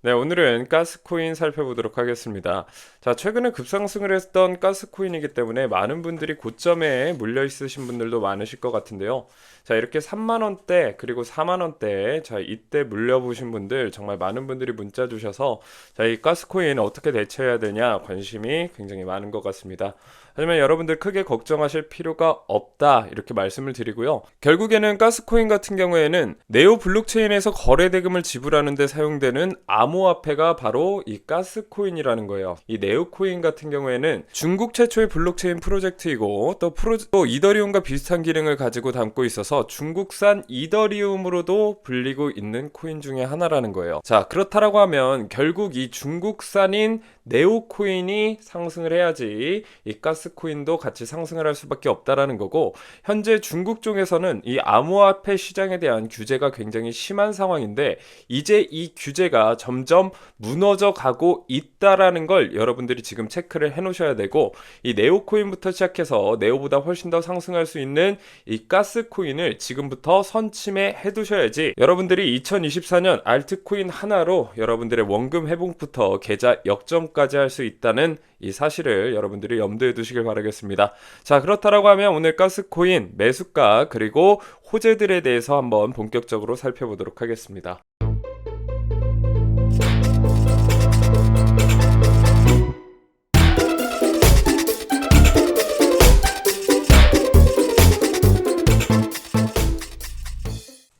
네, 오늘은 가스코인 살펴보도록 하겠습니다. 자, 최근에 급상승을 했던 가스코인이기 때문에 많은 분들이 고점에 물려 있으신 분들도 많으실 것 같은데요. 자, 이렇게 3만 원대 그리고 4만 원대에 자, 이때 물려 보신 분들 정말 많은 분들이 문자 주셔서 자, 이 가스코인 어떻게 대처해야 되냐 관심이 굉장히 많은 것 같습니다. 하지만 여러분들 크게 걱정하실 필요가 없다 이렇게 말씀을 드리고요. 결국에는 가스코인 같은 경우에는 네오 블록체인에서 거래 대금을 지불하는 데 사용되는 암호화폐가 바로 이 가스코인이라는 거예요. 이 네오코인 같은 경우에는 중국 최초의 블록체인 프로젝트이고 또 이더리움과 비슷한 기능을 가지고 담고 있어서 중국산 이더리움으로도 불리고 있는 코인 중에 하나라는 거예요. 자, 그렇다라고 하면 결국 이 중국산인 네오코인이 상승을 해야지 이 가스코인도 같이 상승을 할 수밖에 없다라는 거고, 현재 중국 쪽에서는 이 암호화폐 시장에 대한 규제가 굉장히 심한 상황인데 이제 이 규제가 점점 무너져 가고 있다라는 걸 여러분들이 지금 체크를 해 놓으셔야 되고, 이 네오코인부터 시작해서 네오보다 훨씬 더 상승할 수 있는 이 가스코인을 지금부터 선침해 해 두셔야지 여러분들이 2024년 알트코인 하나로 여러분들의 원금 회복부터 계좌 역전까지 할 수 있다는 이 사실을 여러분들이 염두에 두시길 바라겠습니다. 자, 그렇다라고 하면 오늘 가스코인 매수가 그리고 호재들에 대해서 한번 본격적으로 살펴보도록 하겠습니다.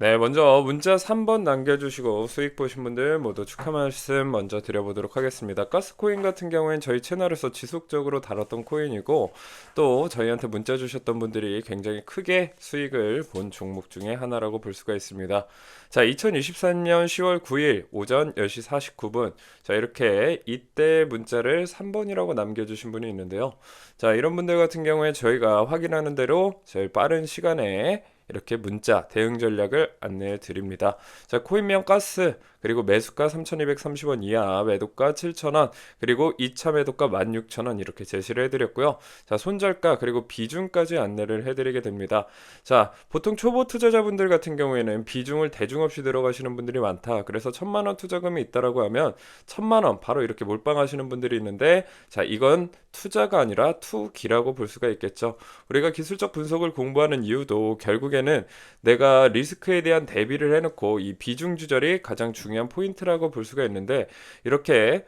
네, 먼저 문자 3번 남겨주시고 수익 보신 분들 모두 축하 말씀 먼저 드려보도록 하겠습니다. 가스코인 같은 경우엔 저희 채널에서 지속적으로 다뤘던 코인이고, 또 저희한테 문자 주셨던 분들이 굉장히 크게 수익을 본 종목 중에 하나라고 볼 수가 있습니다. 자, 2023년 10월 9일 오전 10시 49분, 자, 이렇게 이때 문자를 3번이라고 남겨주신 분이 있는데요. 자, 이런 분들 같은 경우에 저희가 확인하는 대로 제일 빠른 시간에 이렇게 문자 대응 전략을 안내해 드립니다. 자, 코인명 가스 그리고 매수가 3,230원 이하, 매도가 7,000원, 그리고 2차 매도가 16,000원 이렇게 제시를 해드렸고요. 자, 손절가 그리고 비중까지 안내를 해드리게 됩니다. 자, 보통 초보 투자자분들 같은 경우에는 비중을 대중 없이 들어가시는 분들이 많다. 그래서 1,000만 원 투자금이 있다라고 하면 1,000만 원 바로 이렇게 몰빵하시는 분들이 있는데, 자, 이건 투자가 아니라 투기라고 볼 수가 있겠죠. 우리가 기술적 분석을 공부하는 이유도 결국에는 내가 리스크에 대한 대비를 해놓고 이 비중 조절이 가장 중요한 포인트라고 볼 수가 있는데, 이렇게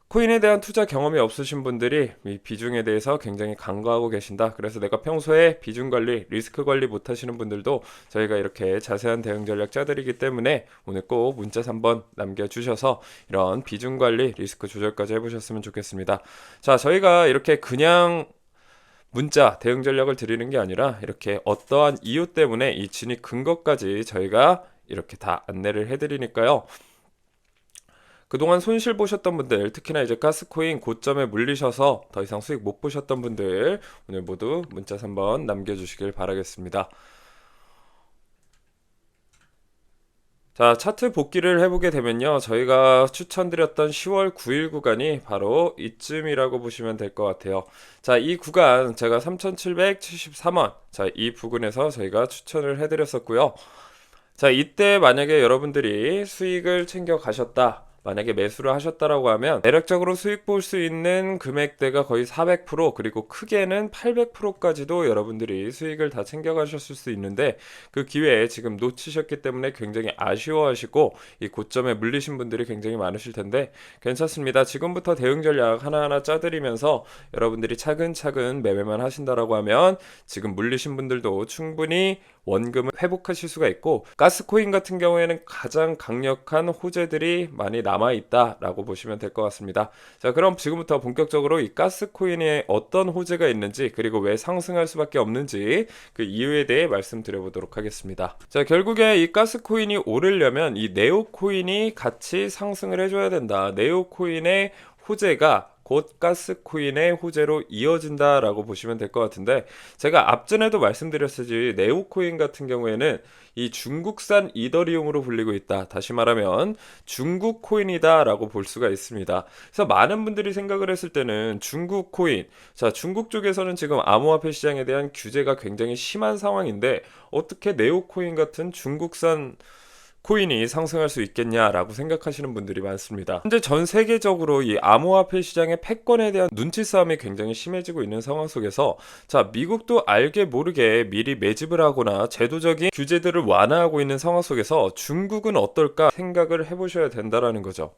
코인에 대한 투자 경험이 없으신 분들이 이 비중에 대해서 굉장히 간과하고 계신다. 그래서 내가 평소에 비중 관리, 리스크 관리 못 하시는 분들도 저희가 이렇게 자세한 대응 전략 짜드리기 때문에 오늘 꼭 문자 3번 남겨주셔서 이런 비중 관리, 리스크 조절까지 해보셨으면 좋겠습니다. 자, 저희가 이렇게 그냥 문자 대응 전략을 드리는 게 아니라 이렇게 어떠한 이유 때문에 이 진입 근거까지 저희가 이렇게 다 안내를 해드리니까요. 그동안 손실 보셨던 분들, 특히나 이제 가스코인 고점에 물리셔서 더 이상 수익 못 보셨던 분들 오늘 모두 문자 3번 남겨주시길 바라겠습니다. 자, 차트 복귀를 해보게 되면요, 저희가 추천드렸던 10월 9일 구간이 바로 이쯤이라고 보시면 될 것 같아요. 자, 이 구간 제가 3,773원, 자, 이 부근에서 저희가 추천을 해드렸었고요. 자, 이때 만약에 여러분들이 수익을 챙겨 가셨다, 만약에 매수를 하셨다라고 하면 대략적으로 수익 볼 수 있는 금액대가 거의 400%, 그리고 크게는 800%까지도 여러분들이 수익을 다 챙겨 가셨을 수 있는데, 그 기회에 지금 놓치셨기 때문에 굉장히 아쉬워하시고 이 고점에 물리신 분들이 굉장히 많으실 텐데, 괜찮습니다. 지금부터 대응 전략 하나하나 짜드리면서 여러분들이 차근차근 매매만 하신다라고 하면 지금 물리신 분들도 충분히 원금을 회복하실 수가 있고, 가스코인 같은 경우에는 가장 강력한 호재들이 많이 남아 있다라고 보시면 될 것 같습니다. 자, 그럼 지금부터 본격적으로 이 가스코인에 어떤 호재가 있는지, 그리고 왜 상승할 수밖에 없는지 그 이유에 대해 말씀드려보도록 하겠습니다. 자, 결국에 이 가스코인이 오르려면 이 네오코인이 같이 상승을 해줘야 된다. 네오코인의 호재가 곧 가스코인의 호재로 이어진다라고 보시면 될 것 같은데, 제가 앞전에도 말씀드렸듯이 네오코인 같은 경우에는 이 중국산 이더리움으로 불리고 있다. 다시 말하면 중국 코인이다라고 볼 수가 있습니다. 그래서 많은 분들이 생각을 했을 때는 중국 코인, 자, 중국 쪽에서는 지금 암호화폐 시장에 대한 규제가 굉장히 심한 상황인데 어떻게 네오코인 같은 중국산 코인이 상승할 수 있겠냐라고 생각하시는 분들이 많습니다. 현재 전 세계적으로 이 암호화폐 시장의 패권에 대한 눈치 싸움이 굉장히 심해지고 있는 상황 속에서 자, 미국도 알게 모르게 미리 매집을 하거나 제도적인 규제들을 완화하고 있는 상황 속에서 중국은 어떨까 생각을 해보셔야 된다라는 거죠.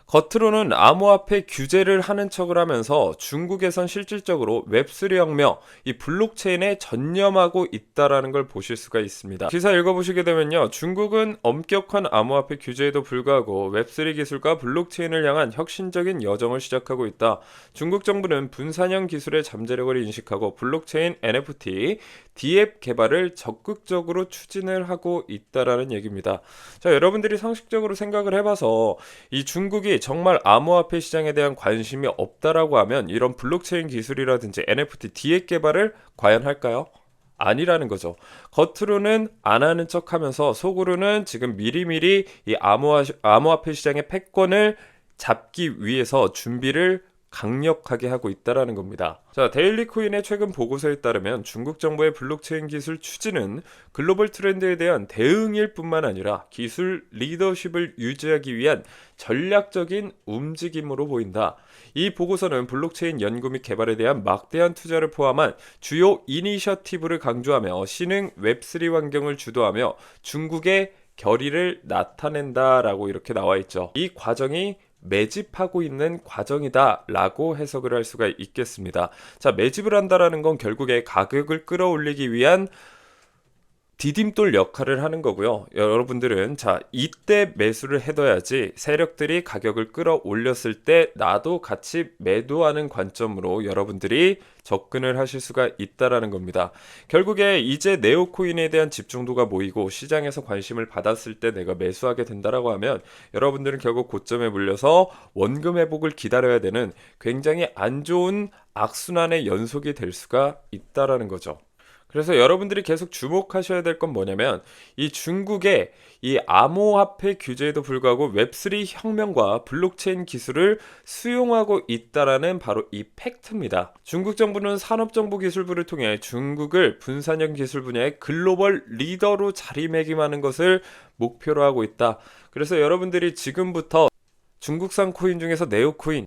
겉으로는 암호화폐 규제를 하는 척을 하면서 중국에선 실질적으로 웹3 혁명, 이 블록체인에 전념하고 있다라는 걸 보실 수가 있습니다. 기사 읽어보시게 되면요, 중국은 엄격한 암호화폐 규제에도 불구하고 웹3 기술과 블록체인을 향한 혁신적인 여정을 시작하고 있다. 중국 정부는 분산형 기술의 잠재력을 인식하고 블록체인 NFT, D앱 개발을 적극적으로 추진을 하고 있다라는 얘기입니다. 자, 여러분들이 상식적으로 생각을 해봐서 이 중국이 정말 암호화폐 시장에 대한 관심이 없다라고 하면 이런 블록체인 기술이라든지 NFT, D앱 개발을 과연 할까요? 아니라는 거죠. 겉으로는 안 하는 척 하면서 속으로는 지금 미리미리 이 암호화폐 시장의 패권을 잡기 위해서 준비를 강력하게 하고 있다라는 겁니다. 자, 데일리 코인의 최근 보고서에 따르면 중국 정부의 블록체인 기술 추진은 글로벌 트렌드에 대한 대응일 뿐만 아니라 기술 리더십을 유지하기 위한 전략적인 움직임으로 보인다. 이 보고서는 블록체인 연구 및 개발에 대한 막대한 투자를 포함한 주요 이니셔티브를 강조하며 신흥 웹3 환경을 주도하며 중국의 결의를 나타낸다라고 이렇게 나와 있죠. 이 과정이 매집하고 있는 과정이다 라고 해석을 할 수가 있겠습니다. 자, 매집을 한다라는 건 결국에 가격을 끌어올리기 위한 디딤돌 역할을 하는 거고요. 여러분들은 자, 이때 매수를 해둬야지 세력들이 가격을 끌어올렸을 때 나도 같이 매도하는 관점으로 여러분들이 접근을 하실 수가 있다라는 겁니다. 결국에 이제 네오코인에 대한 집중도가 모이고 시장에서 관심을 받았을 때 내가 매수하게 된다라고 하면 여러분들은 결국 고점에 물려서 원금 회복을 기다려야 되는 굉장히 안 좋은 악순환의 연속이 될 수가 있다라는 거죠. 그래서 여러분들이 계속 주목하셔야 될 건 뭐냐면 이 중국의 이 암호화폐 규제에도 불구하고 웹3 혁명과 블록체인 기술을 수용하고 있다라는 바로 이 팩트입니다. 중국 정부는 산업정보기술부를 통해 중국을 분산형 기술 분야의 글로벌 리더로 자리매김하는 것을 목표로 하고 있다. 그래서 여러분들이 지금부터 중국산 코인 중에서 네오코인,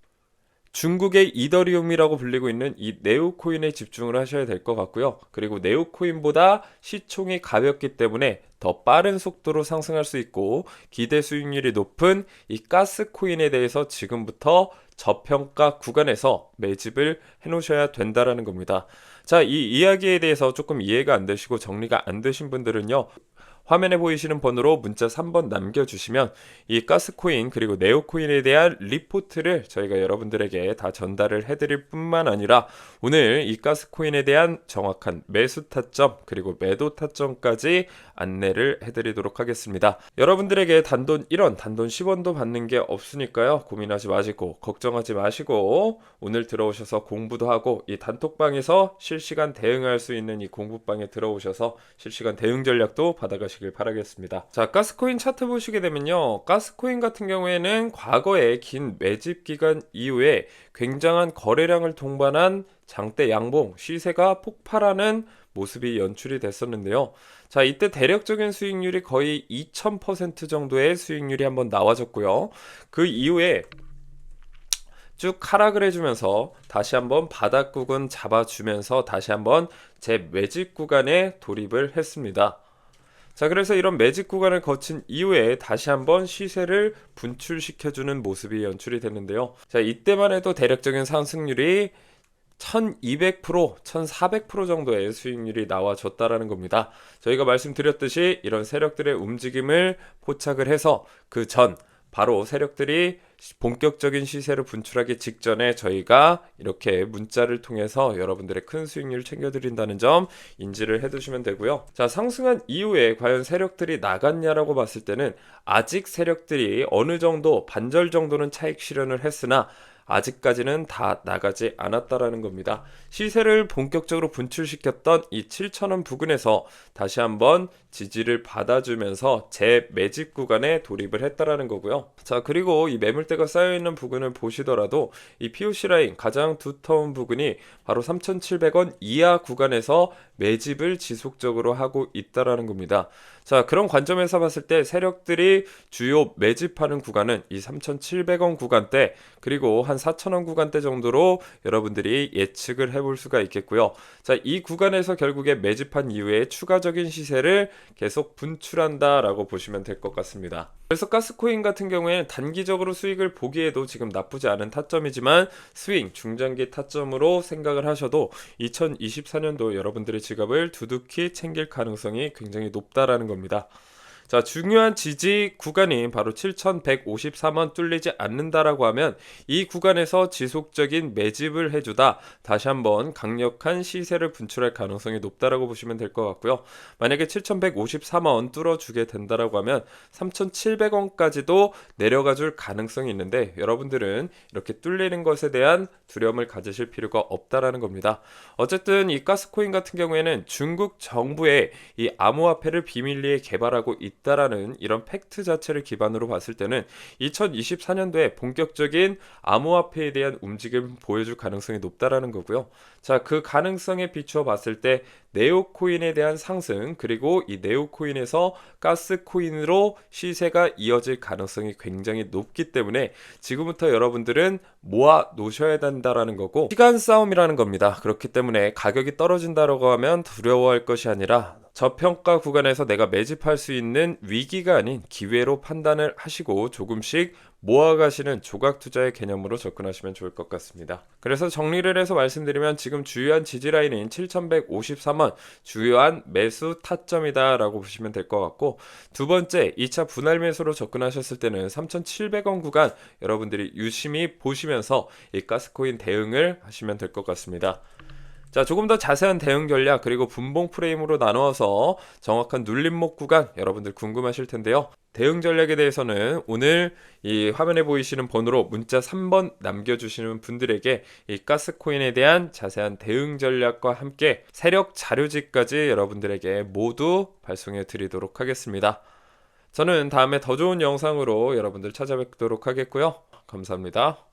중국의 이더리움이라고 불리고 있는 이 네오코인에 집중을 하셔야 될 것 같고요. 그리고 네오코인보다 시총이 가볍기 때문에 더 빠른 속도로 상승할 수 있고 기대 수익률이 높은 이 가스코인에 대해서 지금부터 저평가 구간에서 매집을 해놓으셔야 된다라는 겁니다. 자, 이 이야기에 대해서 조금 이해가 안 되시고 정리가 안 되신 분들은요, 화면에 보이시는 번호로 문자 3번 남겨주시면 이 가스코인 그리고 네오코인에 대한 리포트를 저희가 여러분들에게 다 전달을 해드릴 뿐만 아니라 오늘 이 가스코인에 대한 정확한 매수 타점 그리고 매도 타점까지 안내를 해드리도록 하겠습니다. 여러분들에게 단돈 1원, 단돈 10원도 받는 게 없으니까요. 고민하지 마시고 걱정하지 마시고 오늘 들어오셔서 공부도 하고 이 단톡방에서 실시간 대응할 수 있는 이 공부방에 들어오셔서 실시간 대응 전략도 받아가시길 바라겠습니다. 자, 가스코인 차트 보시게 되면요, 가스코인 같은 경우에는 과거에 긴 매집 기간 이후에 굉장한 거래량을 동반한 장대 양봉 시세가 폭발하는 모습이 연출이 됐었는데요. 자, 이때 대략적인 수익률이 거의 2000% 정도의 수익률이 한번 나와줬고요. 그 이후에 쭉 하락을 해주면서 다시 한번 바닥국은 잡아주면서 다시 한번 제 매집 구간에 돌입을 했습니다. 자, 그래서 이런 매집 구간을 거친 이후에 다시 한번 시세를 분출시켜주는 모습이 연출이 됐는데요. 자, 이때만 해도 대략적인 상승률이 1200%, 1400% 정도의 수익률이 나와줬다라는 겁니다. 저희가 말씀드렸듯이 이런 세력들의 움직임을 포착을 해서 그 전 바로 세력들이 본격적인 시세를 분출하기 직전에 저희가 이렇게 문자를 통해서 여러분들의 큰 수익률을 챙겨드린다는 점 인지를 해두시면 되고요. 자, 상승한 이후에 과연 세력들이 나갔냐라고 봤을 때는 아직 세력들이 어느 정도 반절 정도는 차익 실현을 했으나 아직까지는 다 나가지 않았다라는 겁니다. 시세를 본격적으로 분출시켰던 이 7,000원 부근에서 다시 한번 지지를 받아주면서 재매집 구간에 돌입을 했다라는 거고요. 자, 그리고 이 매물대가 쌓여있는 부근을 보시더라도 이 POC 라인 가장 두터운 부근이 바로 3,700원 이하 구간에서 매집을 지속적으로 하고 있다라는 겁니다. 자, 그런 관점에서 봤을 때 세력들이 주요 매집하는 구간은 이 3,700원 구간대 그리고 한 4,000원 구간대 정도로 여러분들이 예측을 해볼 수가 있겠고요. 자, 이 구간에서 결국에 매집한 이후에 추가적인 시세를 계속 분출한다라고 보시면 될 것 같습니다. 그래서 가스코인 같은 경우에는 단기적으로 수익을 보기에도 지금 나쁘지 않은 타점이지만 스윙, 중장기 타점으로 생각을 하셔도 2024년도 여러분들의 지갑을 두둑히 챙길 가능성이 굉장히 높다라는 겁니다. 자, 중요한 지지 구간이 바로 7,153원 뚫리지 않는다라고 하면 이 구간에서 지속적인 매집을 해주다 다시 한번 강력한 시세를 분출할 가능성이 높다라고 보시면 될 것 같고요. 만약에 7,153원 뚫어주게 된다라고 하면 3,700원까지도 내려가 줄 가능성이 있는데 여러분들은 이렇게 뚫리는 것에 대한 두려움을 가지실 필요가 없다라는 겁니다. 어쨌든 이 가스코인 같은 경우에는 중국 정부의 이 암호화폐를 비밀리에 개발하고 있다라는 이런 팩트 자체를 기반으로 봤을 때는 2024년도에 본격적인 암호화폐에 대한 움직임을 보여줄 가능성이 높다라는 거고요. 자, 그 가능성에 비추어 봤을 때 네오코인에 대한 상승 그리고 이 네오코인에서 가스코인으로 시세가 이어질 가능성이 굉장히 높기 때문에 지금부터 여러분들은 모아 놓으셔야 된다라는 거고 시간 싸움이라는 겁니다. 그렇기 때문에 가격이 떨어진다라고 하면 두려워할 것이 아니라 저평가 구간에서 내가 매집할 수 있는 위기가 아닌 기회로 판단을 하시고 조금씩 모아가시는 조각 투자의 개념으로 접근하시면 좋을 것 같습니다. 그래서 정리를 해서 말씀드리면 지금 주요한 지지라인인 7,153원 주요한 매수 타점이다 라고 보시면 될 것 같고 두 번째 2차 분할 매수로 접근하셨을 때는 3,700원 구간 여러분들이 유심히 보시면서 이 가스코인 대응을 하시면 될 것 같습니다. 자, 조금 더 자세한 대응 전략 그리고 분봉 프레임으로 나누어서 정확한 눌림목 구간 여러분들 궁금하실 텐데요. 대응 전략에 대해서는 오늘 이 화면에 보이시는 번호로 문자 3번 남겨주시는 분들에게 이 가스코인에 대한 자세한 대응 전략과 함께 세력 자료집까지 여러분들에게 모두 발송해 드리도록 하겠습니다. 저는 다음에 더 좋은 영상으로 여러분들 찾아뵙도록 하겠고요. 감사합니다.